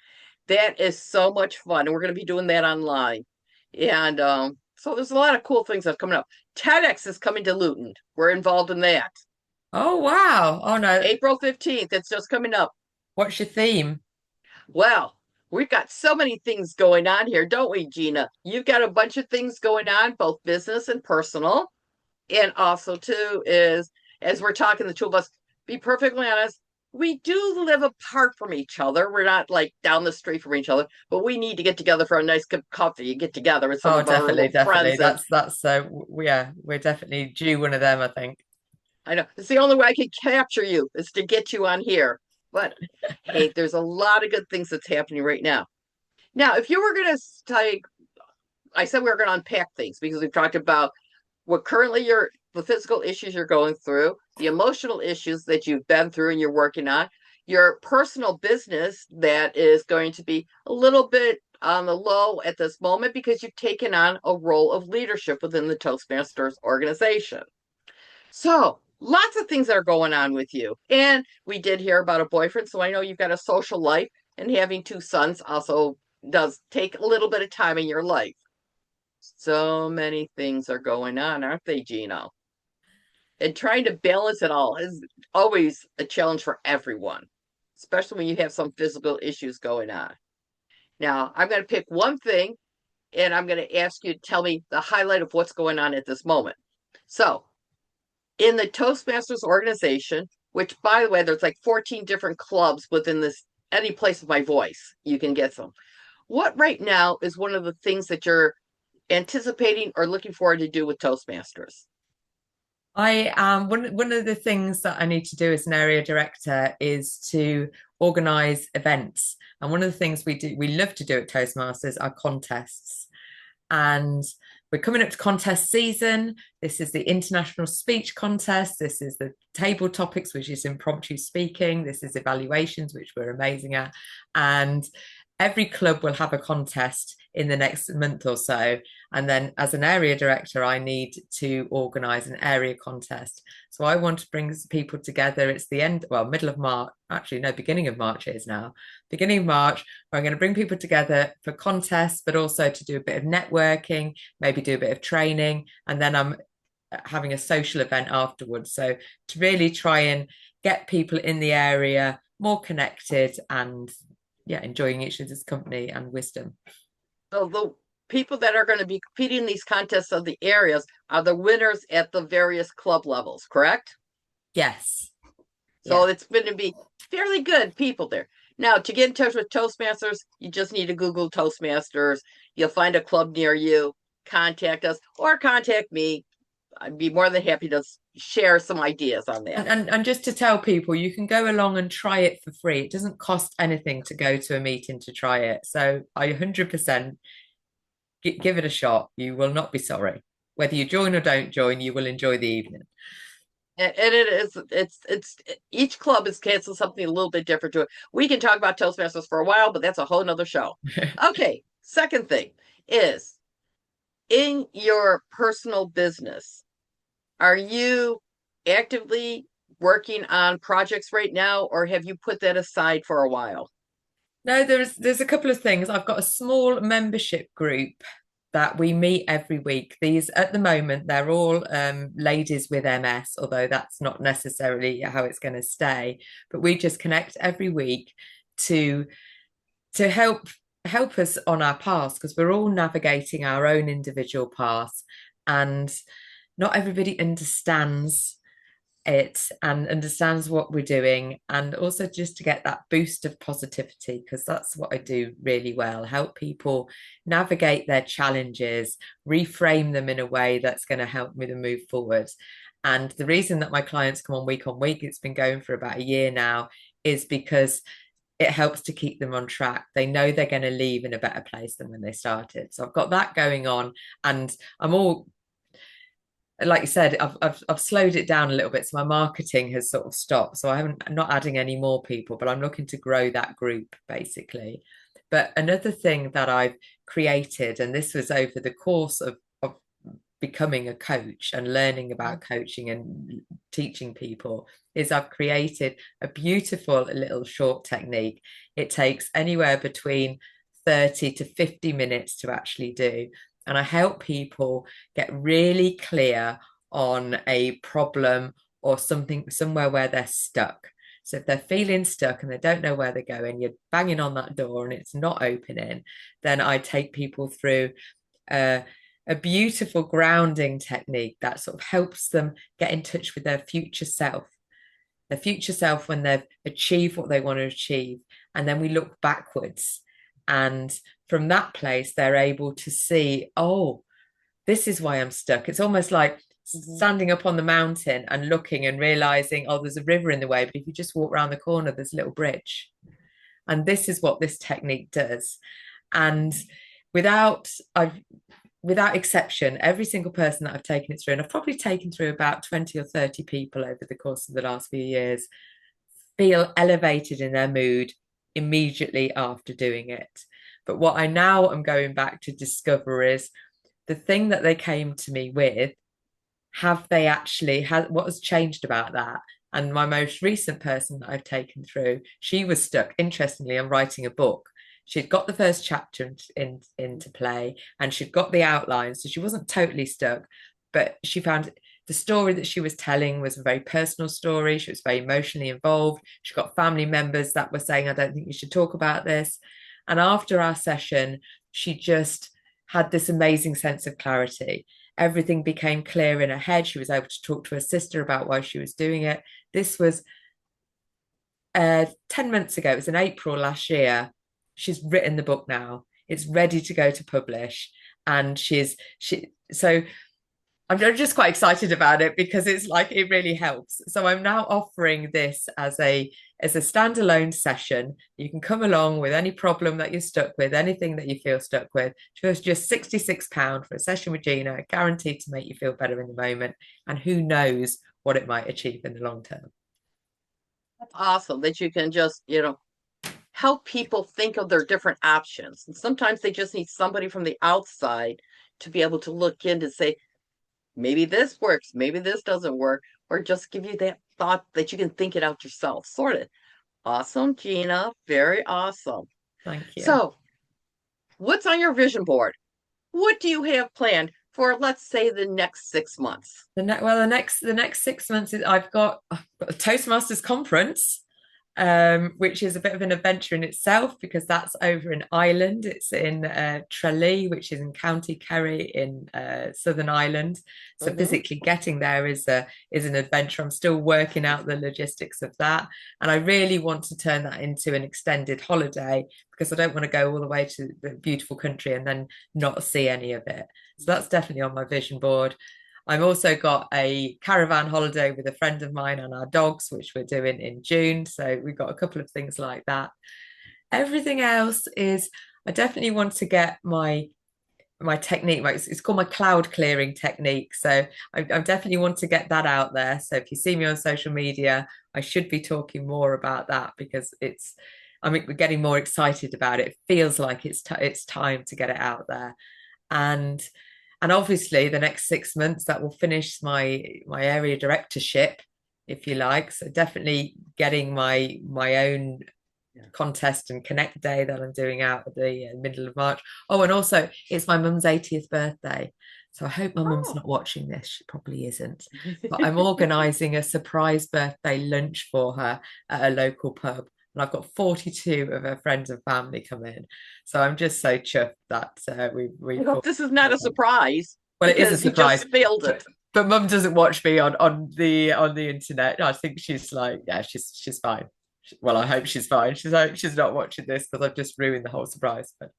That is so much fun. And we're going to be doing that online. And so there's a lot of cool things that's coming up. TEDx is coming to Luton. We're involved in that. Oh, wow. Oh, no. April 15th. It's just coming up. What's your theme? Well, we've got so many things going on here, don't we, Gina? You've got a bunch of things going on, both business and personal. And also, too, is as we're talking, the two of us, be perfectly honest, we do live apart from each other. We're not like down the street from each other, but we need to get together for a nice cup of coffee. You get together with some of our definitely. friends. That's we're definitely due one of them, I think. I know. It's the only way I can capture you is to get you on here. But hey, there's a lot of good things that's happening right now. Now, if you were going to take, I said we were going to unpack things because we've talked about what currently the physical issues you're going through, the emotional issues that you've been through and you're working on, your personal business that is going to be a little bit on the low at this moment because you've taken on a role of leadership within the Toastmasters organization. So lots of things are going on with you. And we did hear about a boyfriend, so I know you've got a social life, and having two sons also does take a little bit of time in your life. So many things are going on, aren't they, Gina? And trying to balance it all is always a challenge for everyone, especially when you have some physical issues going on. Now, I'm going to pick one thing, and I'm going to ask you to tell me the highlight of what's going on at this moment. So, in the Toastmasters organization, which, by the way, there's like 14 different clubs within this, any place of my voice, you can get some. What right now is one of the things that you're anticipating or looking forward to do with Toastmasters? I am one of the things that I need to do as an area director is to organize events. And one of the things we love to do at Toastmasters are contests. And we're coming up to contest season. This is the international speech contest. This is the table topics, which is impromptu speaking. This is evaluations, which we're amazing at. And every club will have a contest in the next month or so. And then as an area director, I need to organise an area contest. So I want to bring people together. It's the end, well, middle of March, actually, no, beginning of March it is now. Beginning of March, where I'm going to bring people together for contests, but also to do a bit of networking, maybe do a bit of training. And then I'm having a social event afterwards. So to really try and get people in the area more connected and enjoying each other's company and wisdom. So the people that are going to be competing in these contests of the areas are the winners at the various club levels, correct? Yes. So it's going to be fairly good people there. Now, to get in touch with Toastmasters, you just need to Google Toastmasters. You'll find a club near you. Contact us or contact me. I'd be more than happy to share some ideas on that. And just to tell people, you can go along and try it for free. It doesn't cost anything to go to a meeting to try it. So I 100% give it a shot. You will not be sorry. Whether you join or don't join, you will enjoy the evening. And it's each club is canceled something a little bit different to it. We can talk about Toastmasters for a while, but that's a whole nother show. Okay, second thing is in your personal business, are you actively working on projects right now, or have you put that aside for a while? No, there's a couple of things. I've got a small membership group that we meet every week. These, at the moment, they're all ladies with MS, although that's not necessarily how it's going to stay. But we just connect every week to help us on our paths, because we're all navigating our own individual paths, and not everybody understands it and understands what we're doing, and also just to get that boost of positivity, because that's what I do really well, help people navigate their challenges, reframe them in a way that's going to help me to move forward. And the reason that my clients come on week, it's been going for about a year now, is because it helps to keep them on track. They know they're going to leave in a better place than when they started. So I've got that going on, and I'm all, like you said, I've slowed it down a little bit. So my marketing has sort of stopped. So I'm not adding any more people, but I'm looking to grow that group basically. But another thing that I've created, and this was over the course of becoming a coach and learning about coaching and teaching people, is I've created a beautiful little short technique. It takes anywhere between 30 to 50 minutes to actually do. And I help people get really clear on a problem or something, somewhere where they're stuck. So if they're feeling stuck and they don't know where they're going, you're banging on that door and it's not opening, then I take people through a beautiful grounding technique that sort of helps them get in touch with their future self when they've achieved what they want to achieve. And then we look backwards, and from that place, they're able to see, oh, this is why I'm stuck. It's almost like standing up on the mountain and looking and realizing, oh, there's a river in the way, but if you just walk around the corner, there's a little bridge. And this is what this technique does. And without exception, every single person that I've taken it through, and I've probably taken through about 20 or 30 people over the course of the last few years, feel elevated in their mood immediately after doing it. But what I now am going back to discover is the thing that they came to me with, have they actually had, what has changed about that? And my most recent person that I've taken through, she was stuck, interestingly, on writing a book. She'd got the first chapter into play and she'd got the outline. So she wasn't totally stuck, but she found the story that she was telling was a very personal story. She was very emotionally involved. She got family members that were saying, I don't think you should talk about this. And after our session, she just had this amazing sense of clarity. Everything became clear in her head. She was able to talk to her sister about why she was doing it. This was 10 months ago. It was in April last year. She's written the book now. It's ready to go to publish. And so I'm just quite excited about it because it's like, it really helps. So I'm now offering this as a standalone session. You can come along with any problem that you're stuck with, anything that you feel stuck with. It's just £66 for a session with Gina, guaranteed to make you feel better in the moment. And who knows what it might achieve in the long term. That's awesome that you can just, help people think of their different options. And sometimes they just need somebody from the outside to be able to look in to say, maybe this works, maybe this doesn't work, or just give you that thought that you can think it out yourself, sort of. Awesome, Gina. Very awesome. Thank you. So, what's on your vision board? What do you have planned for, let's say, the next 6 months? The next 6 months is I've got a Toastmasters conference, which is a bit of an adventure in itself because that's over in Ireland. It's in Tralee, which is in County Kerry in Southern Ireland. So physically getting there is an adventure. I'm still working out the logistics of that, and I really want to turn that into an extended holiday because I don't want to go all the way to the beautiful country and then not see any of it. So that's definitely on my vision board. I've also got a caravan holiday with a friend of mine and our dogs, which we're doing in June. So we've got a couple of things like that. Everything else is, I definitely want to get my technique. It's called my cloud clearing technique. So I definitely want to get that out there. So if you see me on social media, I should be talking more about that because we're getting more excited about it. It feels like it's time to get it out there. And obviously the next 6 months that will finish my area directorship, if you like. So definitely getting my own contest and connect day that I'm doing out at the middle of March. Oh, and also it's my mum's 80th birthday. So I hope my mum's not watching this. She probably isn't. But I'm organising a surprise birthday lunch for her at a local pub. And I've got 42 of her friends and family come in. So I'm just so chuffed that we I hope this is not a surprise. Well, it is a surprise. You just failed it. But Mum doesn't watch me on the internet. I think she's like, yeah, she's fine. Well, I hope she's fine. She's not watching this because I've just ruined the whole surprise. But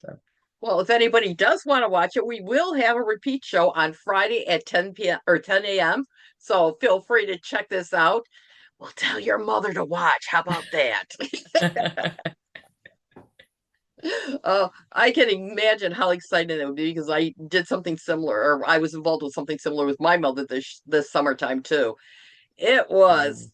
well, if anybody does want to watch it, we will have a repeat show on Friday at 10 p.m. or 10 a.m. So feel free to check this out. Well, tell your mother to watch. How about that? I can imagine how exciting it would be because I did something similar, or I was involved with something similar with my mother this summertime too. It was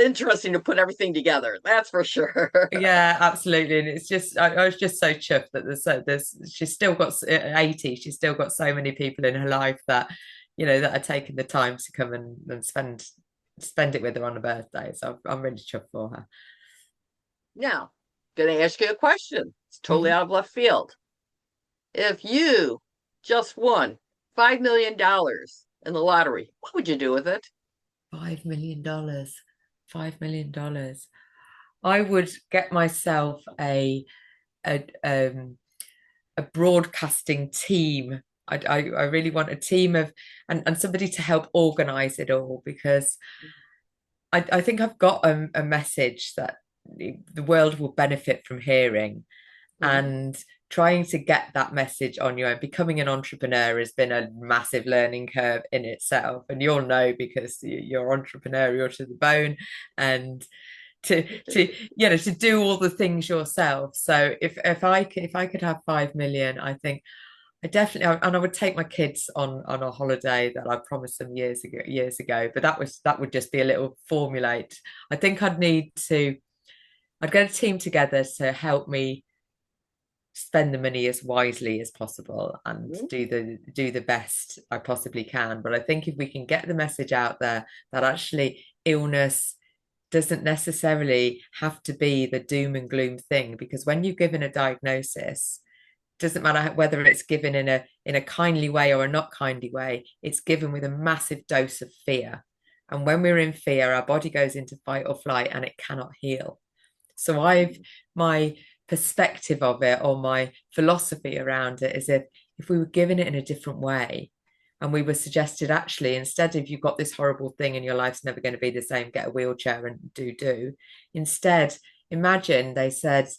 interesting to put everything together. That's for sure. Yeah, absolutely. And it's just, I was just so chuffed that she's still got 80. She's still got so many people in her life that, that are taking the time to come and spend it with her on a birthday. So I'm really chuffed for her. Now, going to ask you a question. It's totally out of left field. If you just won $5 million in the lottery, what would you do with it? $5 million. $5 million. I would get myself a broadcasting team. I really want a team of and somebody to help organize it all because I think I've got a message that the world will benefit from hearing. And trying to get that message on your own. Becoming an entrepreneur has been a massive learning curve in itself, and you'll know because you're entrepreneurial to the bone, and to do all the things yourself. So if I could have 5 million, I think I definitely, and I would take my kids on a holiday that I promised them years ago. But that would just be a little formulate. I think I'd get a team together to help me spend the money as wisely as possible and do the best I possibly can. But I think if we can get the message out there that actually illness doesn't necessarily have to be the doom and gloom thing, because when you're given a diagnosis, doesn't matter whether it's given in a kindly way or a not kindly way, it's given with a massive dose of fear. And when we're in fear, our body goes into fight or flight and it cannot heal. So my perspective of it, or my philosophy around it, is if we were given it in a different way, and we were suggested, actually, instead of you've got this horrible thing and your life's never going to be the same, get a wheelchair and do. Instead, imagine they said,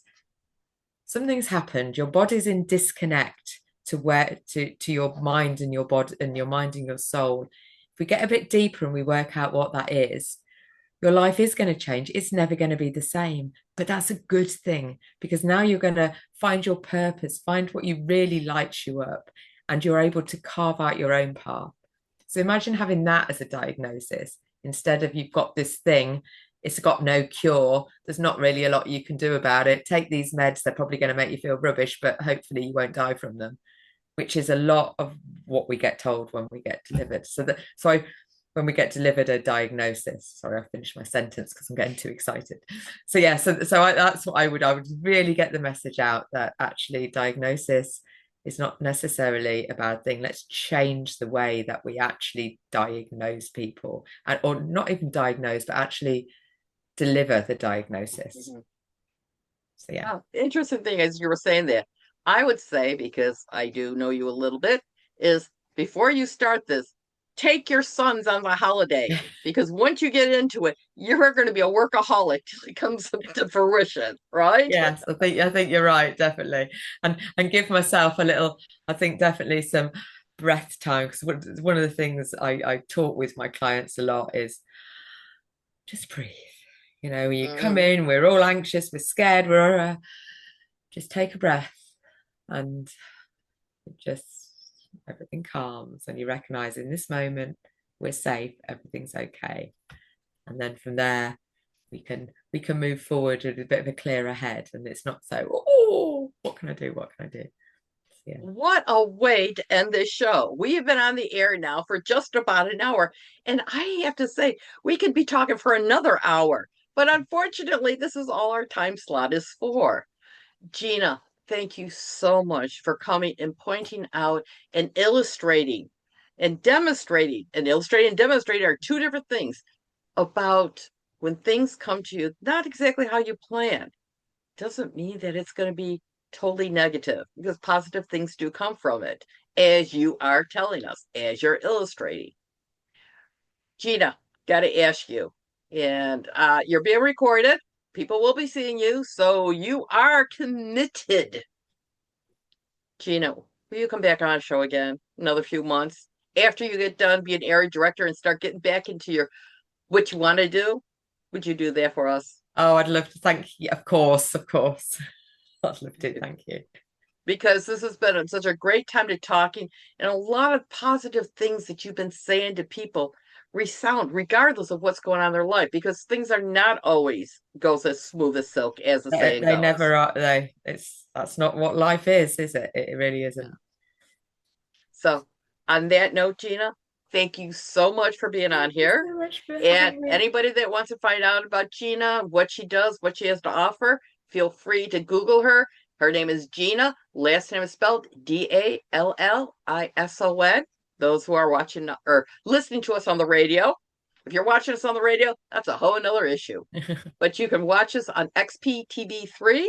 something's happened, your body's in disconnect to your mind and your body, and your mind and your soul. If we get a bit deeper and we work out what that is, your life is going to change. It's never going to be the same, but that's a good thing, because now you're going to find your purpose, find what you really lights you up, and you're able to carve out your own path. So imagine having that as a diagnosis, instead of you've got this thing, it's got no cure, there's not really a lot you can do about it. Take these meds, they're probably going to make you feel rubbish, but hopefully you won't die from them, which is a lot of what we get told when we get delivered. When we get delivered a diagnosis, sorry, I finished my sentence because I'm getting too excited. So yeah, that's what I would really get the message out, that actually diagnosis is not necessarily a bad thing. Let's change the way that we actually diagnose people, or not even diagnose, but actually deliver the diagnosis. Mm-hmm. So yeah. Oh, interesting thing is you were saying that. I would say, because I do know you a little bit, is before you start this, take your sons on the holiday, because once you get into it, you're going to be a workaholic till it comes to fruition, right? Yes, I think you're right, definitely, and give myself a little. I think definitely some breath time, because one of the things I talk with my clients a lot is just breathe. You come in, we're all anxious, we're scared, we're just take a breath, and just everything calms, and you recognize in this moment we're safe, everything's okay, and then from there we can move forward with a bit of a clearer head, and it's not so, oh, what can I do, yeah. What a way to end this show. We have been on the air now for just about an hour, and I have to say we could be talking for another hour, but unfortunately this is all our time slot is for. Gina, thank you so much for coming and pointing out and illustrating and demonstrating. And illustrating and demonstrating are two different things, about when things come to you, not exactly how you plan. Doesn't mean that it's going to be totally negative, because positive things do come from it, as you are telling us, as you're illustrating. Gina, got to ask you, and you're being recorded. People will be seeing you, so you are committed. Gina, will you come back on our show again another few months after you get done being area director and start getting back into what you want to do? Would you do that for us? Oh, I'd love to. Thank you. Of course. I'd love to. Thank you. Because this has been such a great time to talking, and a lot of positive things that you've been saying to people resound regardless of what's going on in their life, because things are not always goes as smooth as silk, as the saying goes. They never are. That's not what life is it? It really isn't. So on that note, Gina, thank you so much for being on here. And anybody that wants to find out about Gina, what she does, what she has to offer, feel free to Google her. Her name is Gina. Last name is spelled Dallison. Those who are watching or listening to us on the radio. If you're watching us on the radio, that's a whole another issue. But you can watch us on XPTV3.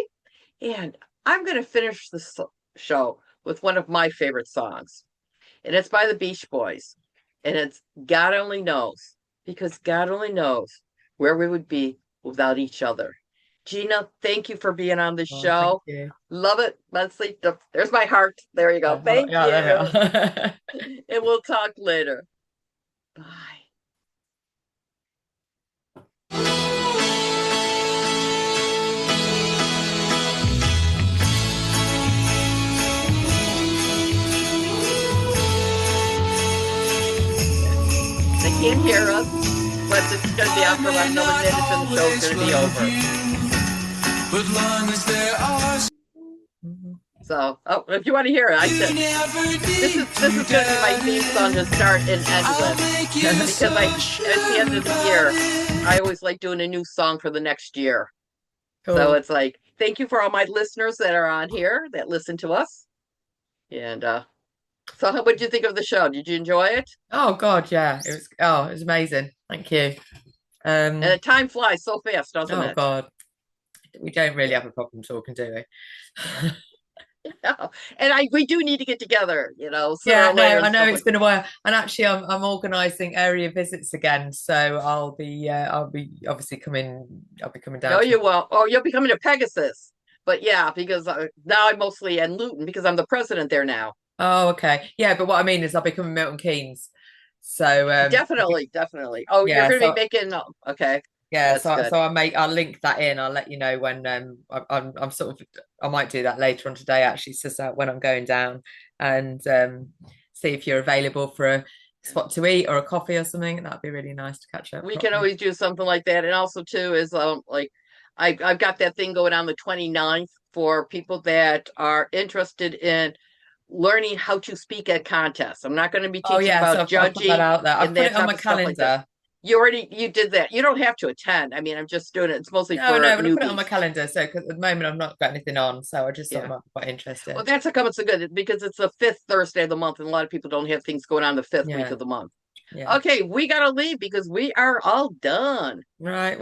And I'm going to finish this show with one of my favorite songs. And it's by the Beach Boys. And it's God Only Knows. Because God only knows where we would be without each other. Gina, thank you for being on the Oh, thank show. you. Love it. Leslie, there's my heart. There you go. Thank Yeah, you. there we are. And we'll talk later. Bye. They can't hear us, but this is going to be on for about another minute and the show's going to be over. But long as there are... So, if you want to hear it, I said this is going to be my theme song to start and end with, because at the end of the year, I always like doing a new song for the next year. Cool. So it's like, thank you for all my listeners that are on here that listen to us. And so, what did you think of the show? Did you enjoy it? Oh God, yeah, it was amazing. Thank you. And the time flies so fast, doesn't it? Oh God, we don't really have a problem talking, do we? No. And we do need to get together, Yeah, no, I know it's been a while, and actually, I'm organising area visits again, so I'll be obviously coming. I'll be coming down. No, you won't. Oh, you'll be coming to Pegasus, but yeah, because now I'm mostly in Luton because I'm the president there now. Oh, okay, yeah, but what I mean is I'll be coming Milton Keynes, so definitely. Oh, yeah, you're going to be making okay. Yeah, so I'll link that in. I'll let you know when I'm sort of, I might do that later on today actually, so when I'm going down, and see if you're available for a spot to eat or a coffee or something. That'd be really nice to catch up. We can always do something like that. And also too is like I've got that thing going on the 29th for people that are interested in learning how to speak at contests. I'm not going to be teaching about judging. I'll put that out there. I've put it on my calendar. You did that. You don't have to attend. I mean, I'm just doing it. It's mostly for newbies. I put it on my calendar. So, because at the moment I've not got anything on, so I just thought I might be quite interested. Well, that's how come it's so good, because it's the 5th Thursday of the month, and a lot of people don't have things going on the 5th week of the month. Yeah. Okay, we gotta leave because we are all done. Right.